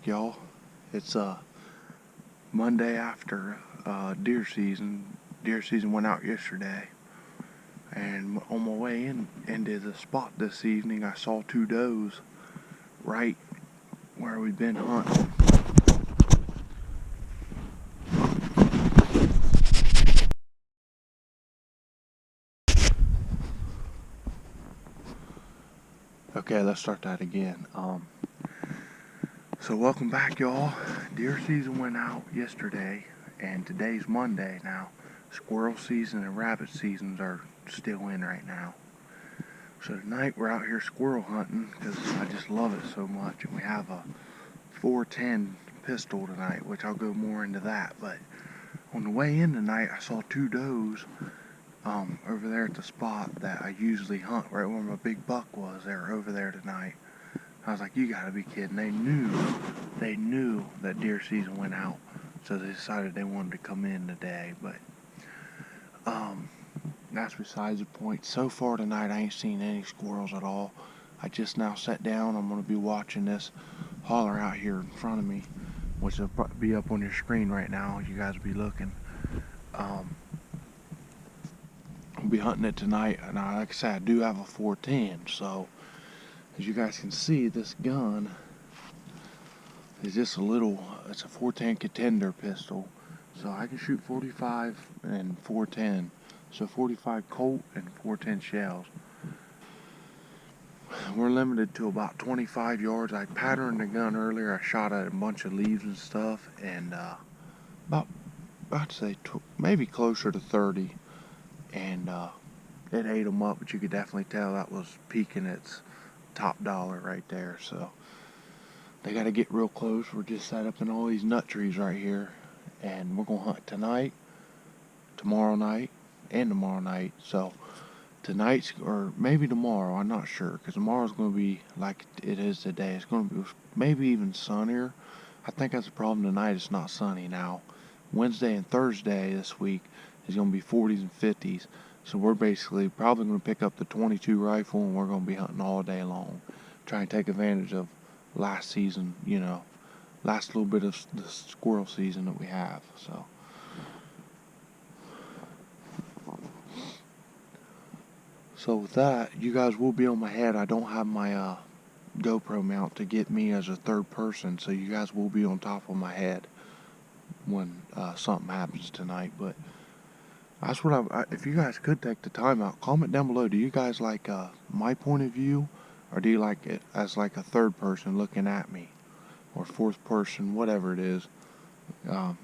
back, y'all. It's Monday after deer season. Deer season went out yesterday, and on my way into the spot this evening, I saw two does right where we've been hunting. Okay, let's start that again. So welcome back, y'all. Deer season went out yesterday, and today's Monday now. Squirrel season and rabbit seasons are still in right now. So tonight we're out here squirrel hunting because I just love it so much, and we have a 410 pistol tonight, which I'll go more into that. But on the way in tonight, I saw two does over there at the spot that I usually hunt, right where my big buck was. They were over there tonight. I was like, you gotta be kidding. They knew that deer season went out, so they decided they wanted to come in today. But that's besides the point. So far tonight, I ain't seen any squirrels at all. I just now sat down. I'm gonna be watching this holler out here in front of me, which will be up on your screen right now. You guys will be looking. I'll be hunting it tonight, and like I said, I do have a 410, so as you guys can see, this gun is just it's a 410 contender pistol, so I can shoot 45 and 410, so 45 Colt and 410 shells. We're limited to about 25 yards. I patterned the gun earlier. I shot at a bunch of leaves and stuff, and I'd say maybe closer to 30, and it ate them up, but you could definitely tell that was peaking its top dollar right there. So they got to get real close. We're just set up in all these nut trees right here, and we're gonna hunt tonight, tomorrow night, and tomorrow night. So tonight's, or maybe tomorrow, I'm not sure, because tomorrow's gonna be like it is today. It's gonna be maybe even sunnier. I think that's the problem tonight. It's not sunny now. Wednesday and Thursday this week is gonna be 40s and 50s. So we're basically probably going to pick up the 22 rifle, and we're going to be hunting all day long. Try and take advantage of last season, last little bit of the squirrel season that we have. So with that, you guys will be on my head. I don't have my GoPro mount to get me as a third person, so you guys will be on top of my head when something happens tonight. But that's what if you guys could take the time out, comment down below. Do you guys like my point of view, or do you like it as like a third person looking at me, or fourth person, whatever it is? The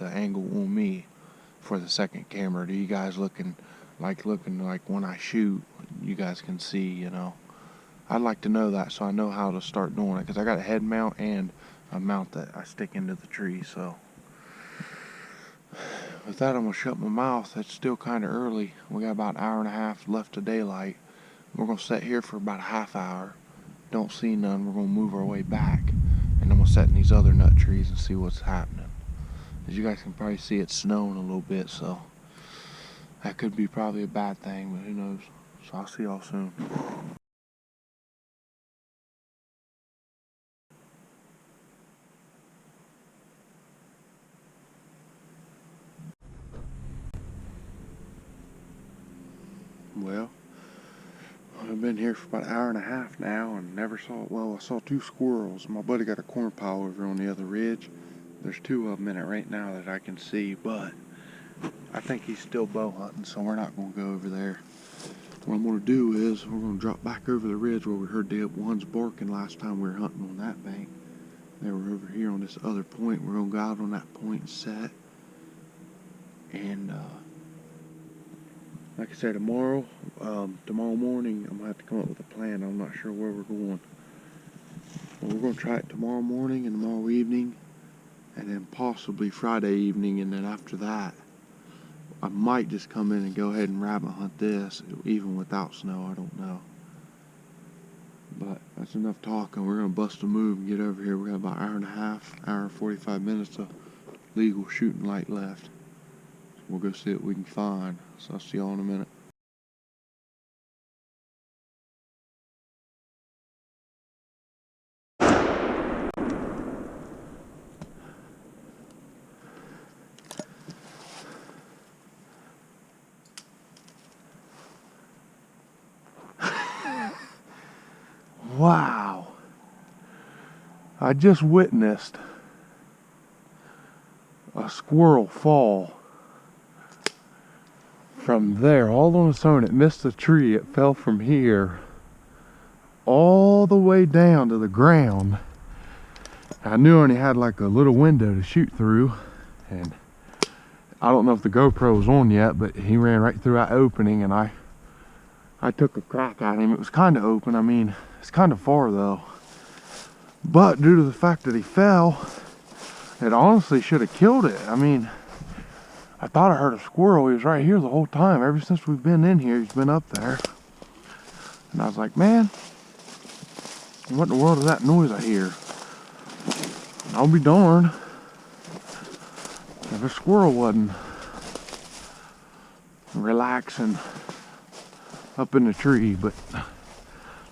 angle on me for the second camera. Do you guys looking like when I shoot, you guys can see? I'd like to know that, so I know how to start doing it, because I got a head mount and a mount that I stick into the tree. So with that, I'm going to shut my mouth. It's still kind of early. We got about an hour and a half left of daylight. We're going to sit here for about a half hour. Don't see none. We're going to move our way back. And I'm going to sit in these other nut trees and see what's happening. As you guys can probably see, it's snowing a little bit, so that could be probably a bad thing, but who knows. So I'll see y'all soon. Well, I've been here for about an hour and a half now and never saw, I saw two squirrels. My buddy got a corn pile over on the other ridge. There's two of them in it right now that I can see, but I think he's still bow hunting, so we're not going to go over there. What I'm going to do is we're going to drop back over the ridge where we heard the ones barking last time we were hunting on that bank. They were over here on this other point. We're going to go out on that point and set. And like I said, tomorrow morning, I'm going to have to come up with a plan. I'm not sure where we're going. But we're going to try it tomorrow morning and tomorrow evening, and then possibly Friday evening, and then after that, I might just come in and go ahead and rabbit hunt this, even without snow. I don't know. But that's enough talking. We're going to bust a move and get over here. We got about an hour and a half, hour and 45 minutes of legal shooting light left. We'll go see what we can find. So I'll see y'all in a minute. I just witnessed a squirrel fall from there all on its own. It missed the tree. It fell from here all the way down to the ground. I knew I only had like a little window to shoot through, and I don't know if the GoPro was on yet, but he ran right through that opening, and I took a crack at him. It was kind of open. I mean, it's kind of far though, but due to the fact that he fell, it honestly should have killed it. I mean, I thought I heard a squirrel. He was right here the whole time. Ever since we've been in here, he's been up there. And I was like, man, what in the world is that noise I hear? I'll be darned if a squirrel wasn't relaxing up in the tree. But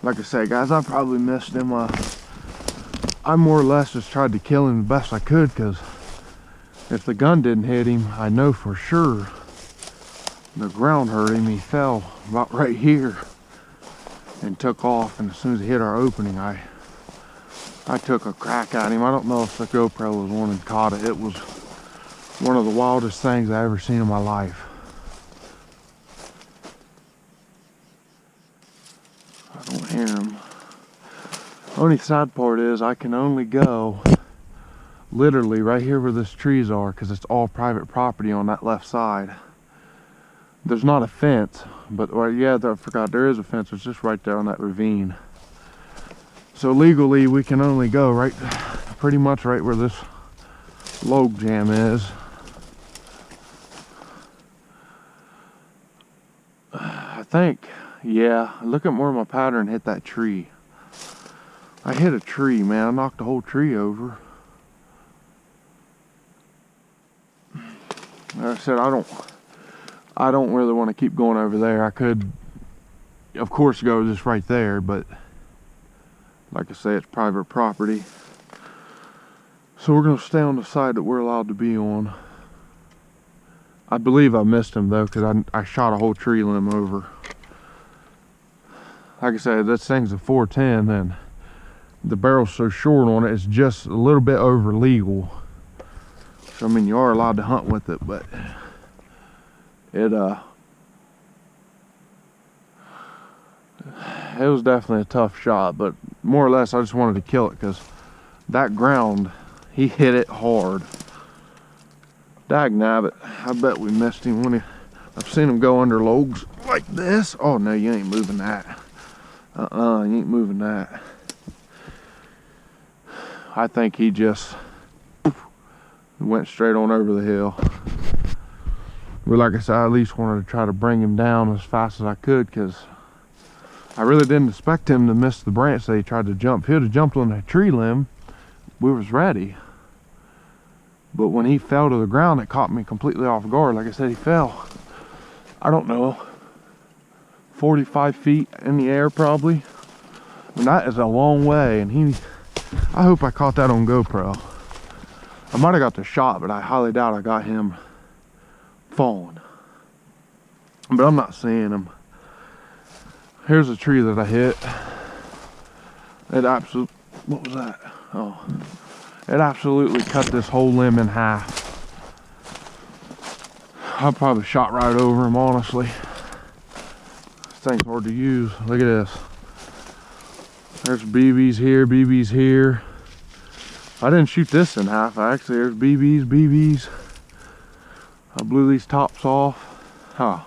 like I say, guys, I probably missed him. I more or less just tried to kill him the best I could, because if the gun didn't hit him, I know for sure the ground hurt him. He fell about right here and took off, and as soon as he hit our opening, I took a crack at him. I don't know if the GoPro was on and caught it. It was one of the wildest things I ever seen in my life. I don't hear him. Only sad part is I can only go literally right here where these trees are, because it's all private property on that left side. There's not a fence, but well, yeah, I forgot there is a fence. It's just right there on that ravine. So legally we can only go right, pretty much right where this log jam is. I think, yeah, look at where my pattern hit that tree. I hit a tree, man. I knocked the whole tree over. Like I said, I don't really want to keep going over there. I could, of course, go just right there, but like I say, it's private property. So we're going to stay on the side that we're allowed to be on. I believe I missed him though, because I shot a whole tree limb over. Like I said, this thing's a 410, and the barrel's so short on it, it's just a little bit over legal. So I mean, you are allowed to hunt with it, but it was definitely a tough shot. But more or less, I just wanted to kill it, because that ground, he hit it hard. Dagnabbit, I bet we missed him when I've seen him go under logs like this. Oh no, you ain't moving that. You ain't moving that. I think he just went straight on over the hill. But like I said, I at least wanted to try to bring him down as fast as I could, because I really didn't expect him to miss the branch that he tried to jump. If he would have jumped on that tree limb, we was ready. But when he fell to the ground, it caught me completely off guard. Like I said, he fell, I don't know, 45 feet in the air probably. I mean, that is a long way, and I hope I caught that on GoPro. I might have got the shot, but I highly doubt I got him falling. But I'm not seeing him. Here's a tree that I hit. It absolutely, what was that? Oh, it absolutely cut this whole limb in half. I probably shot right over him, honestly. This thing's hard to use. Look at this. There's BBs here, BBs here. I didn't shoot this in half, actually. There's BBs. I blew these tops off. Oh.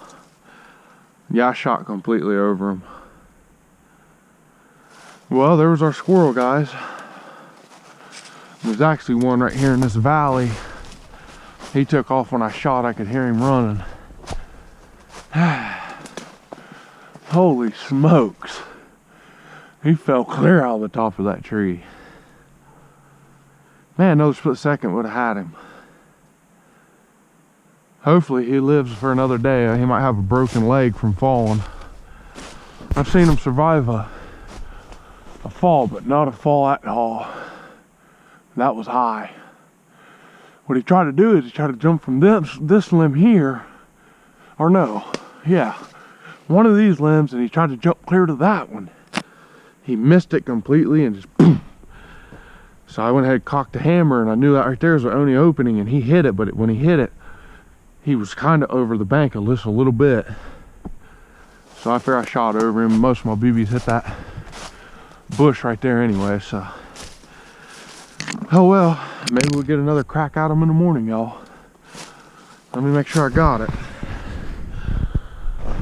Yeah, I shot completely over them. Well, there was our squirrel, guys. There's actually one right here in this valley. He took off when I shot. I could hear him running. Holy smokes. He fell clear out of the top of that tree. Man, another split second would have had him. Hopefully he lives for another day. He might have a broken leg from falling. I've seen him survive a fall, but not a fall at all. That was high. What he tried to do is he tried to jump from this limb here, or no, yeah, one of these limbs, and he tried to jump clear to that one. He missed it completely and just boom. So I went ahead and cocked the hammer, and I knew that right there was the only opening, and he hit it. But when he hit it, he was kind of over the bank a little bit. So I figured I shot over him. Most of my BBs hit that bush right there anyway, so. Oh well, maybe we'll get another crack at him in the morning, y'all. Let me make sure I got it.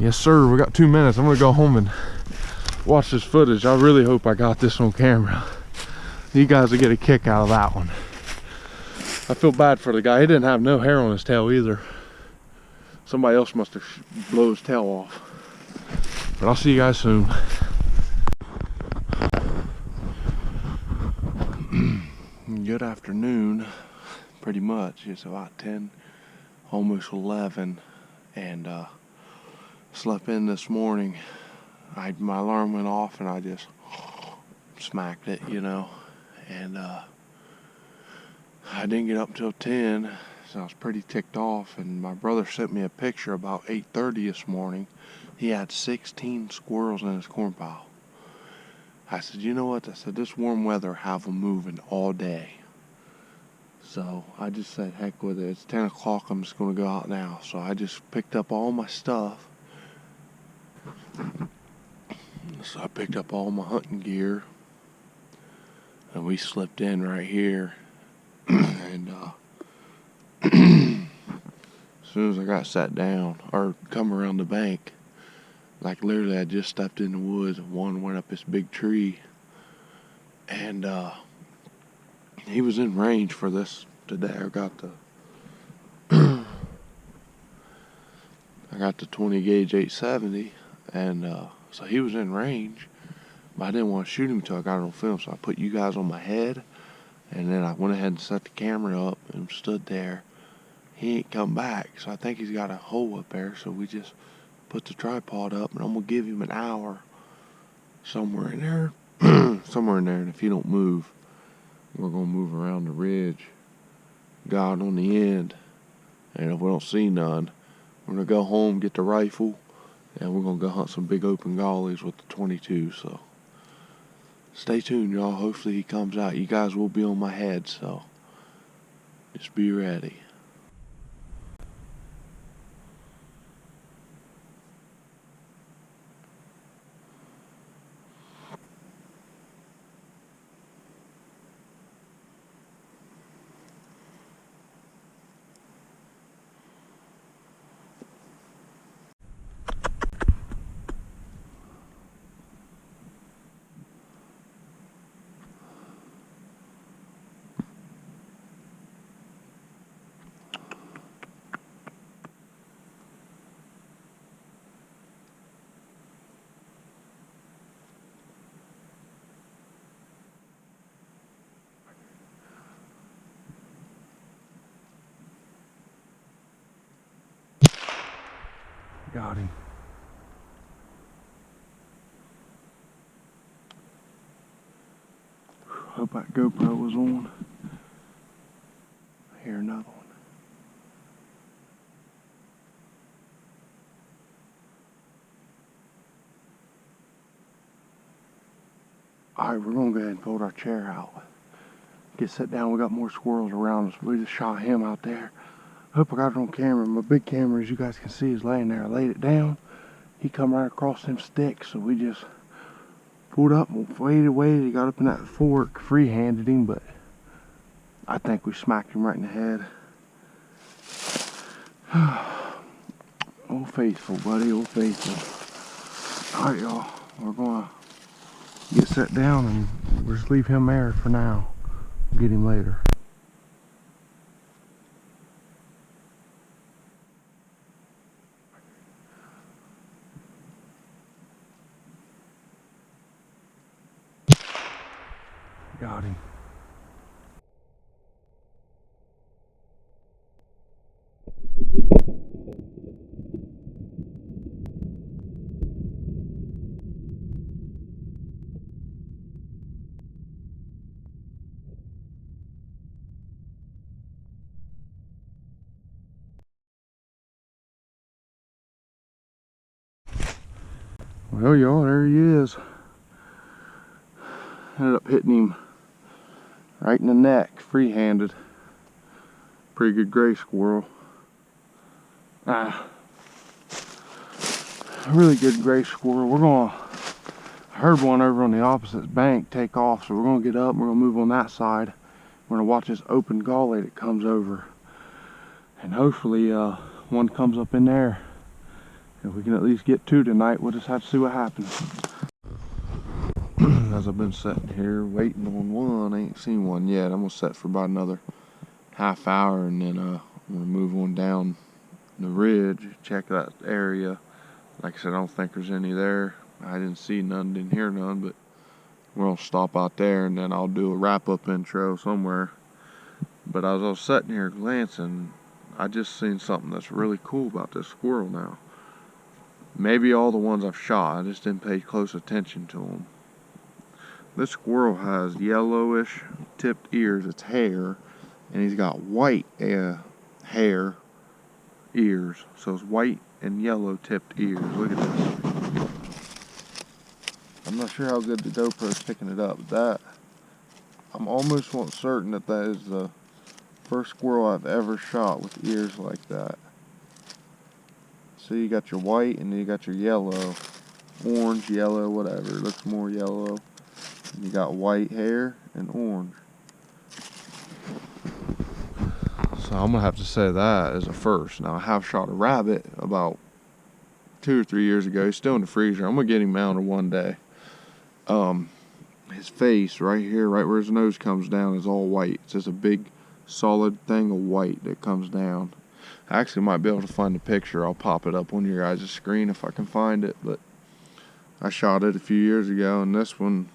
Yes, sir, we got 2 minutes. I'm gonna go home and watch this footage. I really hope I got this on camera. You guys will get a kick out of that one. I feel bad for the guy. He didn't have no hair on his tail either. Somebody else must have blown his tail off. But I'll see you guys soon. Good afternoon. Pretty much. It's about 10, almost 11. And slept in this morning. My alarm went off and I just smacked it, you know. And I didn't get up till 10, so I was pretty ticked off. And my brother sent me a picture about 8:30 this morning. He had 16 squirrels in his corn pile. I said, you know what? I said, this warm weather have them moving all day. So I just said, heck with it. It's 10 o'clock. I'm just going to go out now. So I just picked up all my stuff. So I picked up all my hunting gear. And we slipped in right here. And as soon as I got sat down, or come around the bank, like literally I just stepped in the woods, and one went up this big tree. And he was in range for this today. I got the 20 gauge 870, and so he was in range, but I didn't want to shoot him until I got it on film. So I put you guys on my head, and then I went ahead and set the camera up and stood there. He ain't come back, so I think he's got a hole up there. So we just put the tripod up, and I'm gonna give him an hour somewhere in there, somewhere in there. And if he don't move, we're gonna move around the ridge, got on the end, and if we don't see none, we're gonna go home, get the rifle, and we're gonna go hunt some big open gullies with the 22. So stay tuned, y'all. Hopefully he comes out. You guys will be on my head, so just be ready. Got him. Hope that GoPro was on. I hear another one. Alright, we're gonna go ahead and fold our chair out. Get set down. We got more squirrels around us. We just shot him out there. Hope I got it on camera. My big camera, as you guys can see, is laying there. I laid it down. He come right across them sticks, so we just pulled up and waited. He got up in that fork, free-handed him, but I think we smacked him right in the head. Old faithful, buddy, old faithful. Alright, y'all, we're gonna get set down and we'll just leave him there for now. We'll get him later. Got him. Well, y'all, there he is. Ended up hitting him Right in the neck, free-handed. Pretty good gray squirrel. Really good gray squirrel. I heard one over on the opposite bank take off, so we're gonna get up and we're gonna move on that side. We're gonna watch this open gully that comes over. And hopefully one comes up in there. If we can at least get two tonight, we'll just have to see what happens. As I've been sitting here waiting on one, I ain't seen one yet. I'm gonna sit for about another half hour and then I'm gonna move on down the ridge, check that area. Like I said, I don't think there's any there. I didn't see none, didn't hear none, but we're gonna stop out there and then I'll do a wrap-up intro somewhere. But as I was sitting here glancing, I just seen something that's really cool about this squirrel now. Maybe all the ones I've shot, I just didn't pay close attention to them. This squirrel has yellowish tipped ears, it's hair, and he's got white hair, ears. So it's white and yellow tipped ears. Look at this. I'm not sure how good the GoPro's picking it up, but that, I'm almost certain that that is the first squirrel I've ever shot with ears like that. So you got your white and then you got your yellow, orange, yellow, whatever. It looks more yellow. And you got white hair and orange. So I'm gonna have to say that is a first. Now I have shot a rabbit about 2 or 3 years ago. He's still in the freezer. I'm gonna get him mounted one day. His face right here, right where his nose comes down, is all white. It's just a big solid thing of white that comes down. I actually might be able to find the picture. I'll pop it up on your guys' screen if I can find it. But I shot it a few years ago, and this one,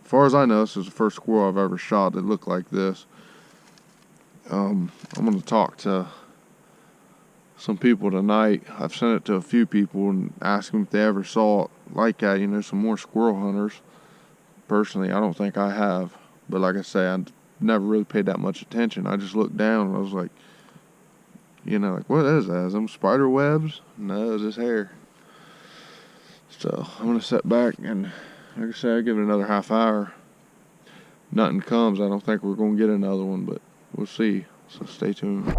as far as I know, this is the first squirrel I've ever shot that looked like this. I'm going to talk to some people tonight. I've sent it to a few people and asked them if they ever saw it like that. You know, some more squirrel hunters. Personally, I don't think I have. But like I say, I never really paid that much attention. I just looked down and I was like, you know, like, what is that? Is them spider webs? No, it's just hair. So I'm going to sit back and, like I said, I'll give it another half hour. Nothing comes. I don't think we're going to get another one, but we'll see. So stay tuned.